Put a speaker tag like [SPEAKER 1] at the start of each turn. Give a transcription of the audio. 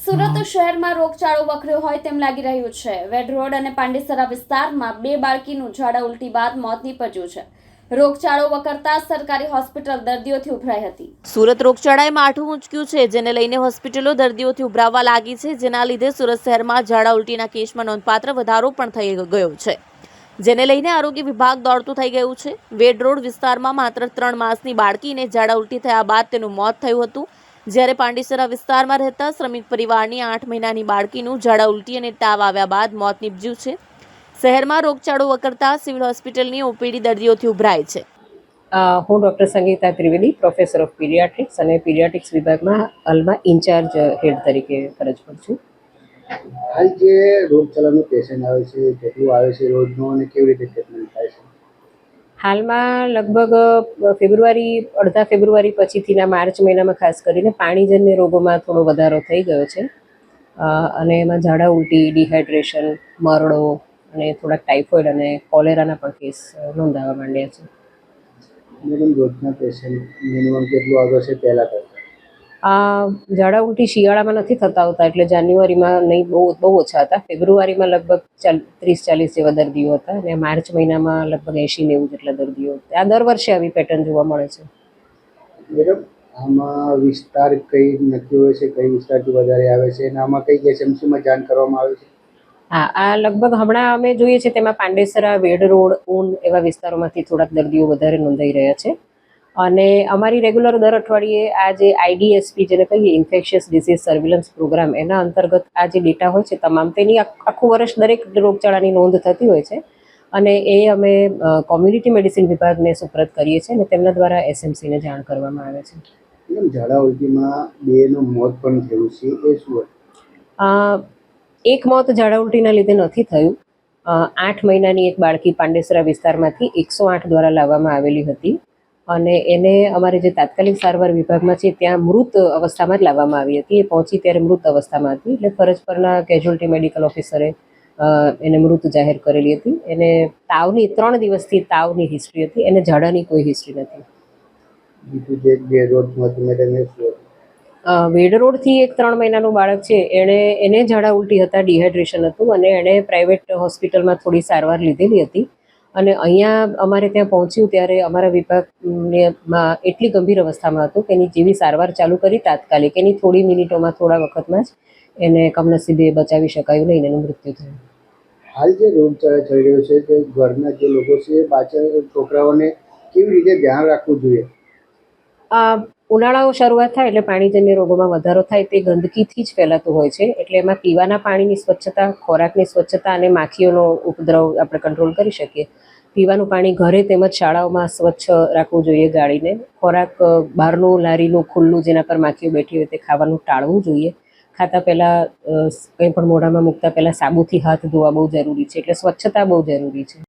[SPEAKER 1] સુરત શહેરમાં રોગચાળો વકર્યો હોય તેમ લાગી રહ્યું છે। વેડ રોડ અને પાંડેસરા વિસ્તારમાં 2 બાળકીનું ઝાડા ઉલટી બાદ મોત નીપજ્યું છે। રોગચાળો વકરતા સરકારી હોસ્પિટલ દર્દીઓથી ઉભરાઈ હતી।
[SPEAKER 2] સુરત રોગચાળાએ માઠું ઊંચક્યું છે, જેને લઈને હોસ્પિટલો દર્દીઓથી ઉભરાવા લાગી છે, જેના લીધે સુરત શહેરમાં ઝાડા ઉલટીના કેસમાં નોંધપાત્ર વધારો પણ થઈ ગયો છે, જેને લઈને આરોગ્ય વિભાગ દોડતું થઈ ગયું છે। વેડ રોડ વિસ્તારમાં માત્ર 3 માસની બાળકીને ઝાડા ઉલટી થયા બાદ તેનું મોત થયું હતું, જ્યારે પાંડેસરા વિસ્તારમાં રહેતા શ્રમિક પરિવારની 8 મહિનાની બાળકીનું ઝાડા ઉલટી અને તાવ આવ્યા બાદ મોત નીપજ્યું છે। શહેરમાં રોગચાળો વકરતા સિવિલ હોસ્પિટલની ઓપીડી દર્દીઓથી ઉભરાય છે।
[SPEAKER 3] હું doctor Sangita Trivedi, professor of paediatrics અને પીડિયાટ્રિક્સ વિભાગમાં હાલમાં ઇન્ચાર્જ હેડ તરીકે ફરજ પર છું।
[SPEAKER 4] હાલ જે રોગચાળાનું પેશન્ટ આવે છે કેટલું આવે છે રોજનું અને કેવી રીતે ટ્રીટમેન્ટ થાય છે?
[SPEAKER 3] હાલમાં લગભગ અડધા ફેબ્રુઆરી પછીથીના માર્ચ મહિનામાં ખાસ કરીને પાણીજન્ય રોગોમાં થોડો વધારો થઈ ગયો છે અને એમાં ઝાડા ઉલટી, ડિહાઇડ્રેશન, મરડો અને થોડાક ટાઇફોઇડ અને કોલેરાના પણ કેસ નોંધાવા માંડ્યા છે।
[SPEAKER 4] મેડમ, રોજના પેશન્ટ મિનિમમ કેટલું આવે છે પહેલાં કરતાં?
[SPEAKER 3] ઝાડા ઉલટી શિયાળામાં નથી થતા હોતા, એટલે જાન્યુઆરીમાં નહીં, બહુ ઓછા હતા। ફેબ્રુઆરીમાં લગભગ 30-40 જેવા દર્દીઓ હતા અને માર્ચ મહિનામાં લગભગ 80-90 જેટલા દર્દીઓ હતા। આ દર વર્ષે આવી પેટર્ન જોવા મળે છે।
[SPEAKER 4] મેડમ, આમાં વિસ્તાર કઈ નક્કી હોય છે, કઈ વિસ્તારથી વધારે આવે છે અને આમાં કઈ એસએમસીમાં જાણ કરવામાં આવે છે?
[SPEAKER 3] હા, આ લગભગ હમણાં અમે જોઈએ છે તેમાં પાંડેસરા, વેડ રોડ, ઊન એવા વિસ્તારોમાંથી થોડાક દર્દીઓ વધારે નોંધાઈ રહ્યા છે અને અમારી રેગ્યુલર દર અઠવાડિયે આ જે IDSP જેને કહીએ ઇન્ફેક્શિયસ ડિસીઝ સર્વેલન્સ પ્રોગ્રામ, એના અંતર્ગત આ જે ડેટા હોય છે તમામ, તેની આખું વર્ષ દરેક રોગચાળાની નોંધ થતી હોય છે અને એ અમે કોમ્યુનિટી મેડિસિન વિભાગને સુપ્રત કરીએ છીએ અને તેમના દ્વારા SMCને જાણ કરવામાં આવે છે।
[SPEAKER 4] મેડમ, ઝાડા ઉલટીમાં 2નું મોત પણ થયું છે, એ શું હોય?
[SPEAKER 3] એક મોત ઝાડા ઉલટીના લીધે નથી થયું। 8 મહિનાની એક બાળકી પાંડેસરા વિસ્તારમાંથી 108 દ્વારા લાવવામાં આવેલી હતી અને એને અમારે જે તાત્કાલિક સારવાર વિભાગમાં છે ત્યાં મૃત અવસ્થામાં જ લાવવામાં આવી હતી। એ પહોંચી ત્યારે મૃત અવસ્થામાં હતી, એટલે ફરજ પરના કેઝ્યુઅલ્ટી મેડિકલ ઓફિસરે એને મૃત જાહેર કરેલી હતી। એને 3 દિવસથી તાવની હિસ્ટ્રી હતી, એને ઝાડાની કોઈ હિસ્ટ્રી નથી।
[SPEAKER 4] બીજું જે બે રોગનું હતું મેડમ, એ શું હતું?
[SPEAKER 3] વેડ રોડથી એક 3 મહિનાનું બાળક છે, એને ઝાડા ઉલટી હતા, ડિહાઇડ્રેશન હતું અને એણે પ્રાઇવેટ હોસ્પિટલમાં થોડી સારવાર લીધેલી હતી અને અહીંયા અમારે ત્યાં પહોંચ્યું ત્યારે અમારા વિભાગમાં એટલી ગંભીર અવસ્થામાં હતું કે એની જેવી સારવાર ચાલુ કરી તાત્કાલિક, એની થોડી મિનિટોમાં, થોડા વખતમાં જ એને કમનસીબે બચાવી શકાયું નહીં, એનું મૃત્યુ થયું।
[SPEAKER 4] હાલ જે રોગચાળો થઈ રહ્યો છે તે ઘરના જે લોકો છે એ પાછળ છોકરાઓને કેવી રીતે ધ્યાન રાખવું જોઈએ?
[SPEAKER 3] ઉનાળાઓ શરૂઆત થાય એટલે પાણીજન્ય રોગોમાં વધારો થાય, તે ગંદકીથી જ ફેલાતું હોય છે, એટલે એમાં પીવાના પાણીની સ્વચ્છતા, ખોરાકની સ્વચ્છતા અને માખીઓનો ઉપદ્રવ આપણે કંટ્રોલ કરી શકીએ। પીવાનું પાણી ઘરે તેમજ શાળાઓમાં સ્વચ્છ રાખવું જોઈએ, ગાળીને। ખોરાક બહારનું, લારીનું ખુલ્લું જેના પર માખીઓ બેઠી હોય તે ખાવાનું ટાળવું જોઈએ। ખાતા પહેલાં કંઈ પણ મોઢામાં મૂકતા પહેલાં સાબુથી હાથ ધોવા બહુ જરૂરી છે, એટલે સ્વચ્છતા બહુ જરૂરી છે।